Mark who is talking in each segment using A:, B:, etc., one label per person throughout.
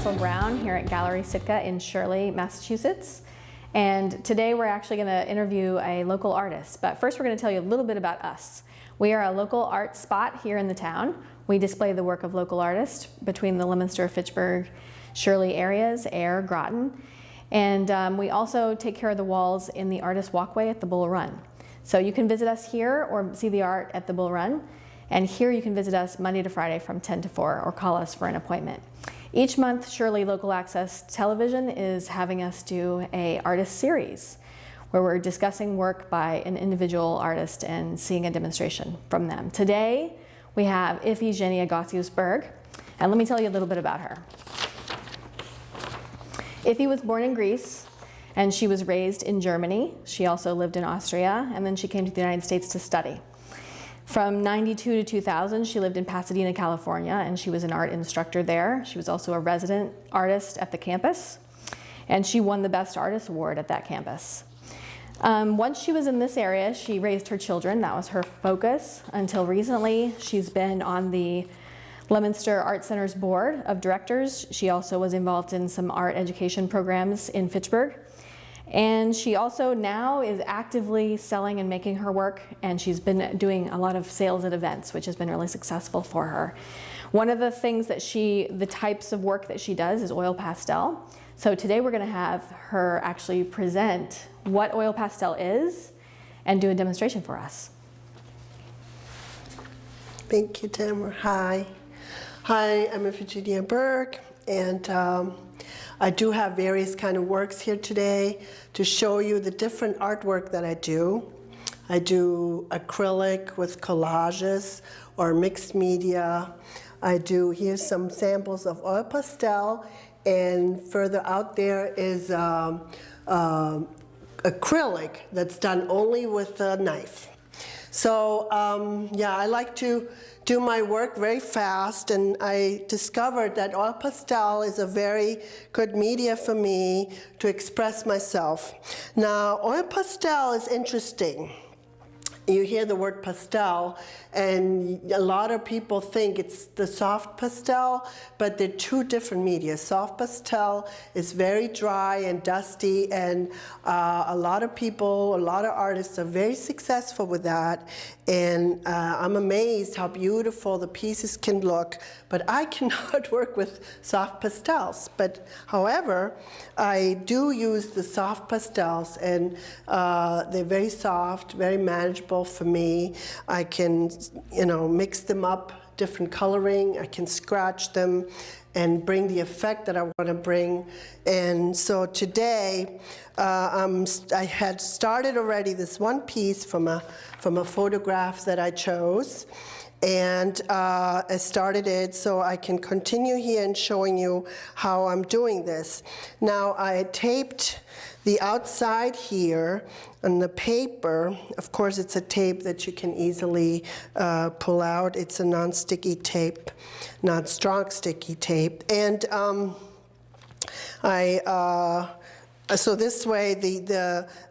A: Russell Brown here at Gallery Sitka in Shirley, Massachusetts. And today we're actually going to interview a local artist. But first we're going to tell you a little bit about us. We are a local art spot here in the town. We display the work of local artists between the Leominster, Fitchburg, Shirley areas, Ayr, Groton. And we also take care of the walls in the artist walkway at the Bull Run. So you can visit us here or see the art at the Bull Run. And here you can visit us Monday to Friday from 10 to 4 or call us for an appointment. Each month, Shirley Local Access Television is having us do a artist series where we're discussing work by an individual artist and seeing a demonstration from them. Today, we have Iphigenia Gossios Burg, and let me tell you a little bit about her. Iphie was born in Greece, and she was raised in Germany. She also lived in Austria, and then she came to the United States to study. From 92 to 2000, she lived in Pasadena, California, and she was an art instructor there. She was also a resident artist at the campus, and she won the Best Artist Award at that campus. Once she was in this area, she raised her children. That was her focus until recently. She's been on the Leominster Art Center's board of directors. She also was involved in some art education programs in Fitchburg. And she also now is actively selling and making her work, and she's been doing a lot of sales at events, which has been really successful for her. One of the things that the types of work that she does is oil-pastel. So today we're going to have her actually present what oil-pastel is and do a demonstration for us.
B: Thank you, Tamara. Hi. Hi, I'm Iphigenia Burg, and I do have various kind of works here today to show you the different artwork that I do. I do acrylic with collages or mixed media. Here's some samples of oil-pastel, and further out there is acrylic that's done only with a knife. So yeah, I like to do my work very fast, and I discovered that oil-pastel is a very good media for me to express myself. Now, oil-pastel is interesting. You hear the word pastel, and a lot of people think it's the soft pastel, but they're two different media. Soft pastel is very dry and dusty, and a lot of people, a lot of artists are very successful with that, and I'm amazed how beautiful the pieces can look, but I cannot work with soft pastels. But however, I do use the soft pastels, and they're very soft, very manageable for me. I can, mix them up, different coloring. I can scratch them and bring the effect that I want to bring. And so today, I had started already this one piece from a photograph that I chose. And I started it so I can continue here and showing you how I'm doing this. Now, I taped the outside here on the paper. Of course, it's a tape that you can easily pull out. It's a non-sticky tape, not strong sticky tape. And so this way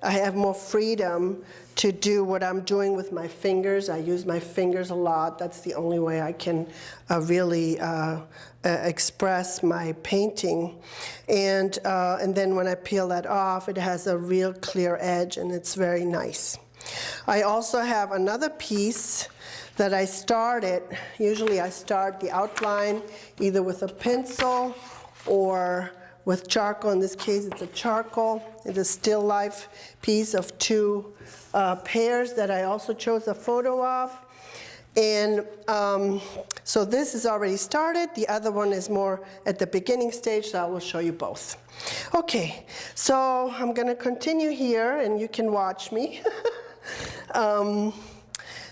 B: I have more freedom to do what I'm doing with my fingers. I use my fingers a lot. That's the only way I can really express my painting. And then when I peel that off, it has a real clear edge, and it's very nice. I also have another piece that I started. Usually I start the outline either with a pencil or with charcoal. In this case, it's a charcoal. It's a still life piece of two pairs that I also chose a photo of. And so this is already started. The other one is more at the beginning stage, so I will show you both. Okay, so I'm going to continue here, and you can watch me.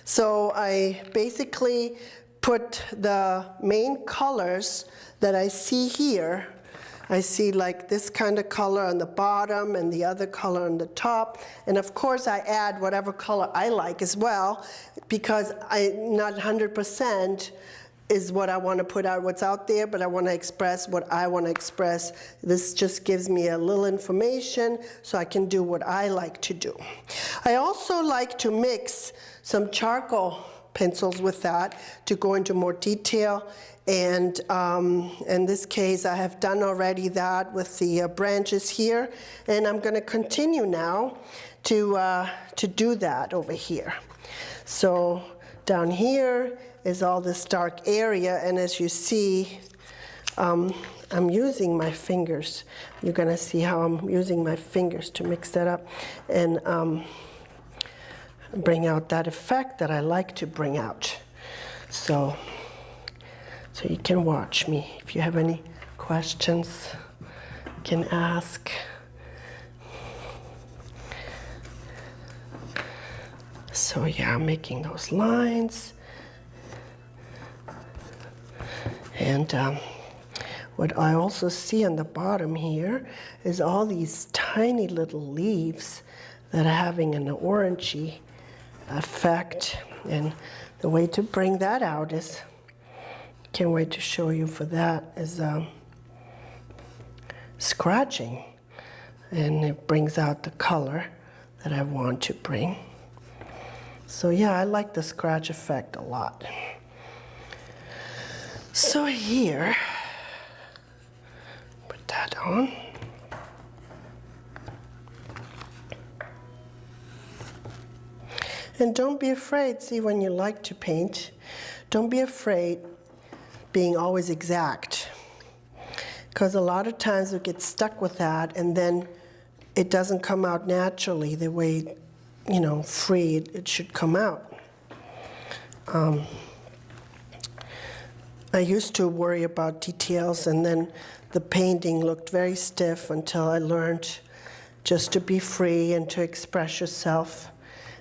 B: So I basically put the main colors that I see here. I see like this kind of color on the bottom and the other color on the top. And of course I add whatever color I like as well, because not 100% is what I want to put out, what's out there, but I want to express what I want to express. This just gives me a little information so I can do what I like to do. I also like to mix some charcoal pencils with that to go into more detail. And in this case, I have done already that with the branches here, and I'm going to continue now to do that over here. So down here is all this dark area, and as you see, I'm using my fingers. You're going to see how I'm using my fingers to mix that up and bring out that effect that I like to bring out. So you can watch me. If you have any questions, you can ask. So yeah, I'm making those lines. And what I also see on the bottom here is all these tiny little leaves that are having an orangey effect. And the way to bring that out is, can't wait to show you for that, is scratching. And it brings out the color that I want to bring. So yeah, I like the scratch effect a lot. So here, put that on. And don't be afraid, see, when you like to paint, don't be afraid being always exact. Because a lot of times we get stuck with that and then it doesn't come out naturally the way, you know, free it should come out. I used to worry about details, and then the painting looked very stiff until I learned just to be free and to express yourself.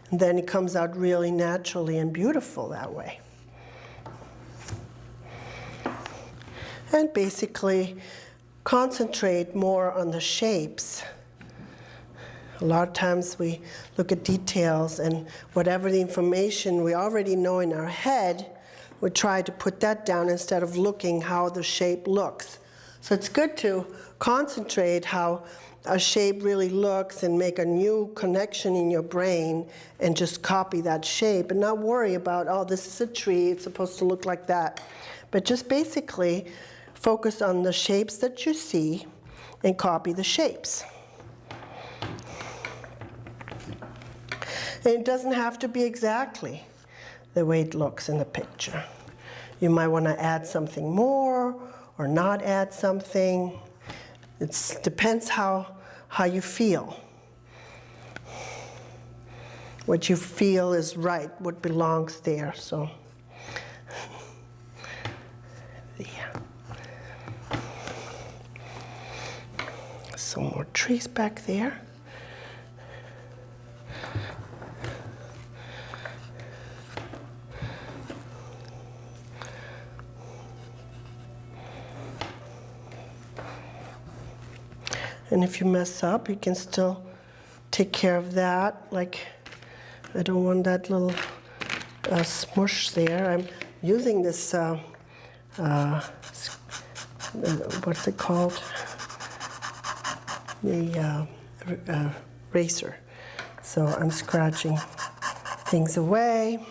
B: And then it comes out really naturally and beautiful that way. And basically concentrate more on the shapes. A lot of times we look at details, and whatever the information we already know in our head, we try to put that down instead of looking how the shape looks. So it's good to concentrate how a shape really looks and make a new connection in your brain and just copy that shape and not worry about, oh, this is a tree, it's supposed to look like that. But just basically focus on the shapes that you see and copy the shapes. And it doesn't have to be exactly the way it looks in the picture. You might want to add something more or not add something. It depends how you feel. What you feel is right, what belongs there. So, yeah. Some more trees back there. And if you mess up, you can still take care of that. Like, I don't want that little smush there. I'm using this, what's it called? The eraser. So I'm scratching things away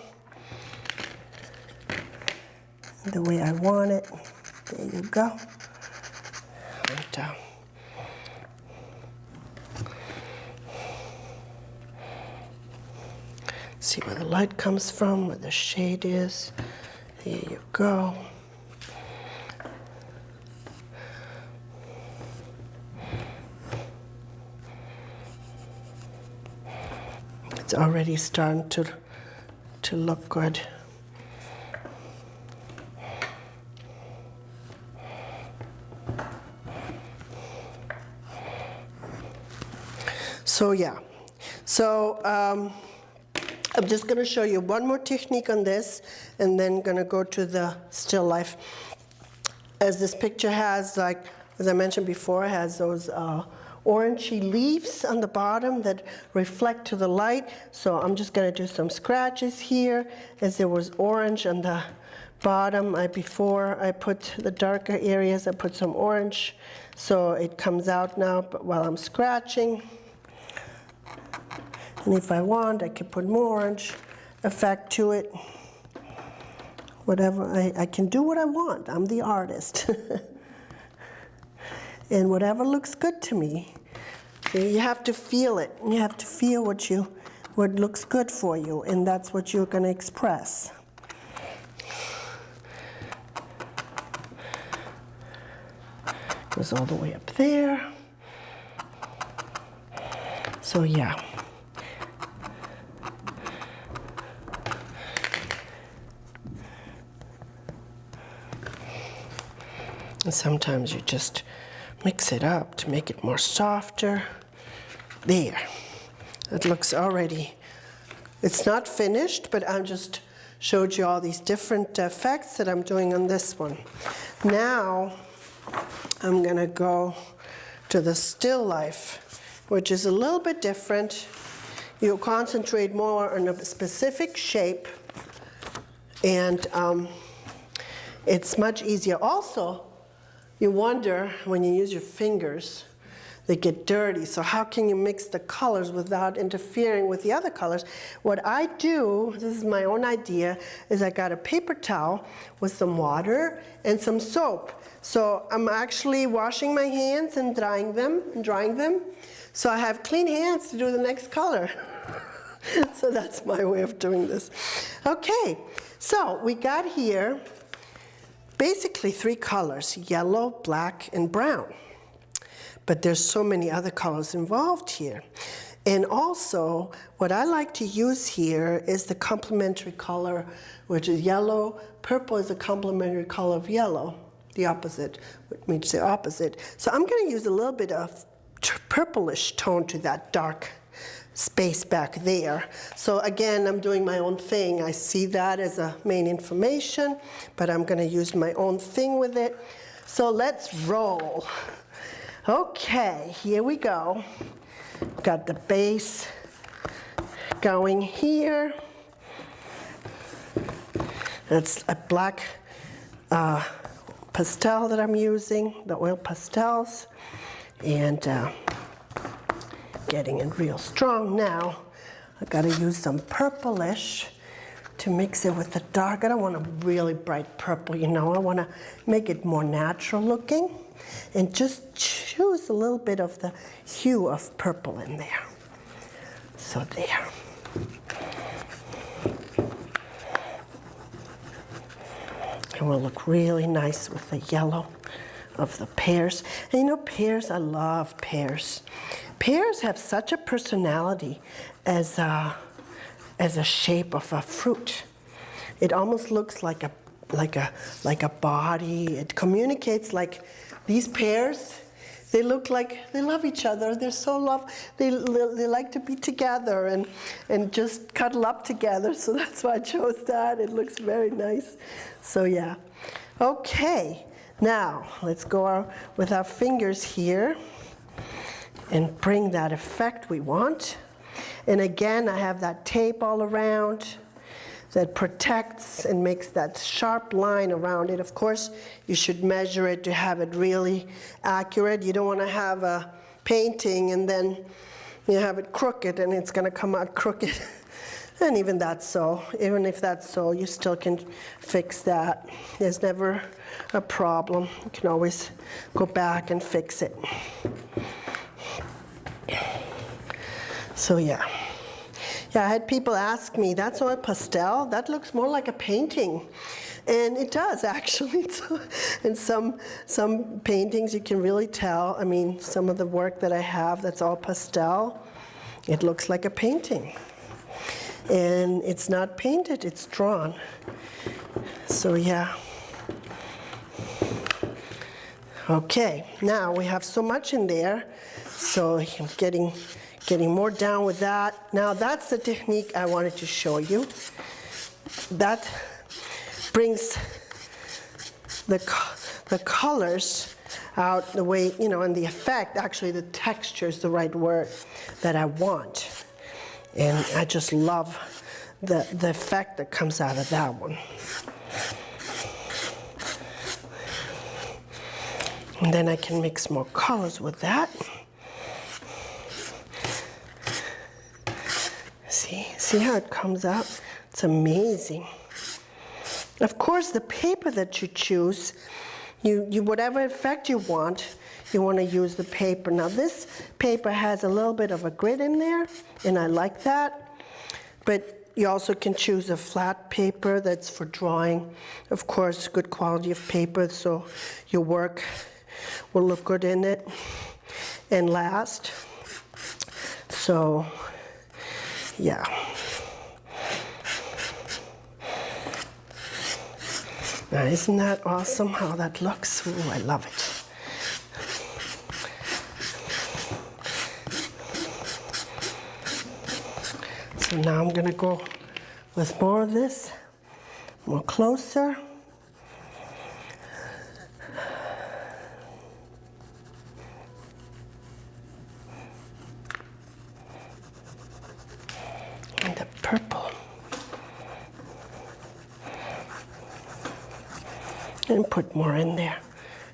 B: the way I want it. There you go. And, see where the light comes from, where the shade is. There you go. It's already starting to look good. So yeah, so I'm just going to show you one more technique on this, and then going to go to the still life. As this picture has, like, as I mentioned before, has those orangey leaves on the bottom that reflect to the light. So I'm just going to do some scratches here, as there was orange on the bottom. Before I put the darker areas, I put some orange, so it comes out now. But while I'm scratching, and if I want, I could put more orange effect to it. whatever, I can do what I want. I'm the artist. And whatever looks good to me. So you have to feel it. You have to feel what looks good for you, and that's what you're going to express. Goes all the way up there. So yeah. And sometimes you just mix it up to make it more softer. There. It looks already, it's not finished, but I just showed you all these different effects that I'm doing on this one. Now, I'm gonna go to the still life, which is a little bit different. You concentrate more on a specific shape, and it's much easier. Also, you wonder when you use your fingers, they get dirty, so how can you mix the colors without interfering with the other colors? What I do, this is my own idea, is I got a paper towel with some water and some soap. So I'm actually washing my hands and drying them. So I have clean hands to do the next color. So that's my way of doing this. Okay, so we got here basically 3 colors, yellow, black, and brown. But there's so many other colors involved here. And also, what I like to use here is the complementary color, which is yellow. Purple is a complementary color of yellow, the opposite, which means the opposite. So I'm gonna use a little bit of purplish tone to that dark space back there. So again, I'm doing my own thing. I see that as a main information, but I'm gonna use my own thing with it. So let's roll. Okay, here we go. Got the base going here. That's a black pastel that I'm using, the Oil-Pastels, and getting it real strong now. I gotta use some purplish to mix it with the dark. I don't want a really bright purple, you know. I wanna make it more natural looking. And just choose a little bit of the hue of purple in there. So there. It will look really nice with the yellow of the pears. And you know, pears, I love pears. Pears have such a personality as a shape of a fruit. It almost looks like a body. It communicates like these pears. They look like they love each other. They're so they like to be together and just cuddle up together. So that's why I chose that. It looks very nice. So yeah. Okay. Now let's go with our fingers here and bring that effect we want. And again, I have that tape all around that protects and makes that sharp line around it. Of course, you should measure it to have it really accurate. You don't want to have a painting and then you have it crooked and it's going to come out crooked. And even if that's so, you still can fix that. There's never a problem. You can always go back and fix it. So yeah. Yeah, I had people ask me, that's Oil-Pastel? That looks more like a painting. And it does, actually. In some paintings, you can really tell. I mean, some of the work that I have that's Oil-Pastel, it looks like a painting. And it's not painted, it's drawn. So yeah. Okay, now we have so much in there. So I'm getting more down with that. Now that's the technique I wanted to show you. That brings the colors out the way, you know, and the effect, actually the texture is the right word that I want. And I just love the effect that comes out of that one. And then I can mix more colors with that. See how it comes out? It's amazing. Of course, the paper that you choose, you whatever effect you want to use the paper. Now this paper has a little bit of a grit in there, and I like that. But you also can choose a flat paper that's for drawing. Of course, good quality of paper, so your work will look good in it and last. So, yeah. Now, isn't that awesome how that looks? Ooh, I love it. So now I'm going to go with more of this, more closer. And the purple. And put more in there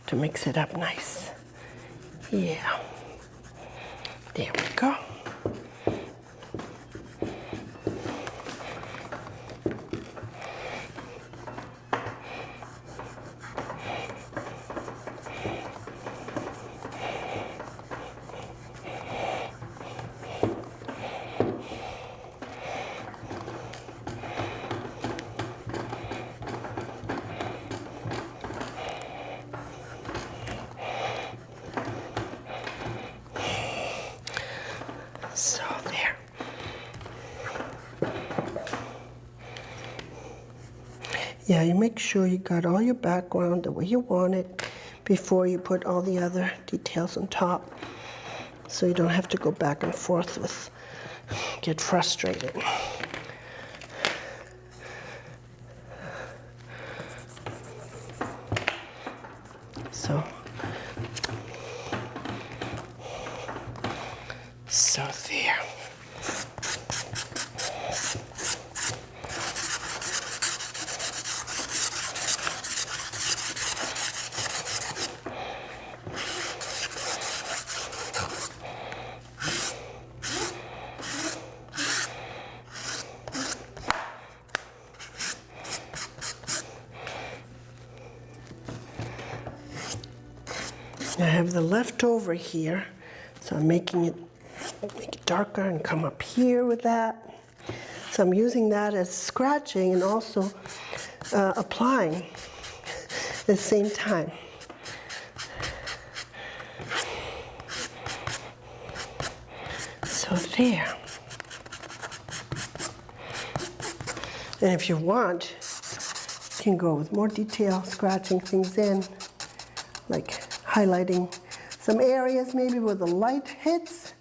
B: to mix it up nice. Yeah. There we go. So there. Yeah, you make sure you got all your background the way you want it before you put all the other details on top, so you don't have to go back and forth with, get frustrated. So there. I have the leftover here, so I'm making it make it darker and come up here with that. So I'm using that as scratching and also applying at the same time. So there. And if you want, you can go with more detail, scratching things in, like highlighting some areas maybe where the light hits,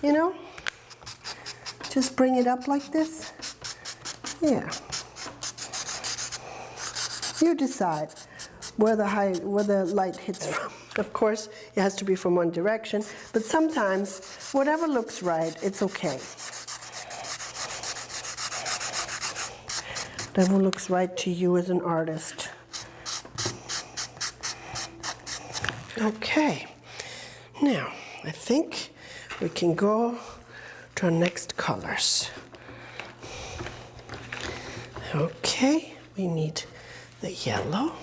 B: you know? Just bring it up like this. Yeah. You decide where the light hits from. Of course, it has to be from one direction, but sometimes whatever looks right, it's okay. Whatever looks right to you as an artist. Okay, now I think we can go to our next colors. Okay, we need the yellow,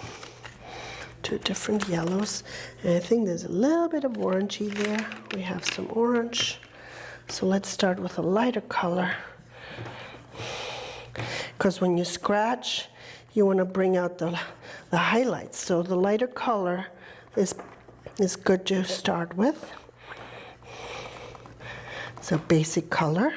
B: 2 different yellows, and I think there's a little bit of orangey there. We have some orange, so let's start with a lighter color, because when you scratch, you want to bring out the highlights, so the lighter color is good to start with. It's a basic color.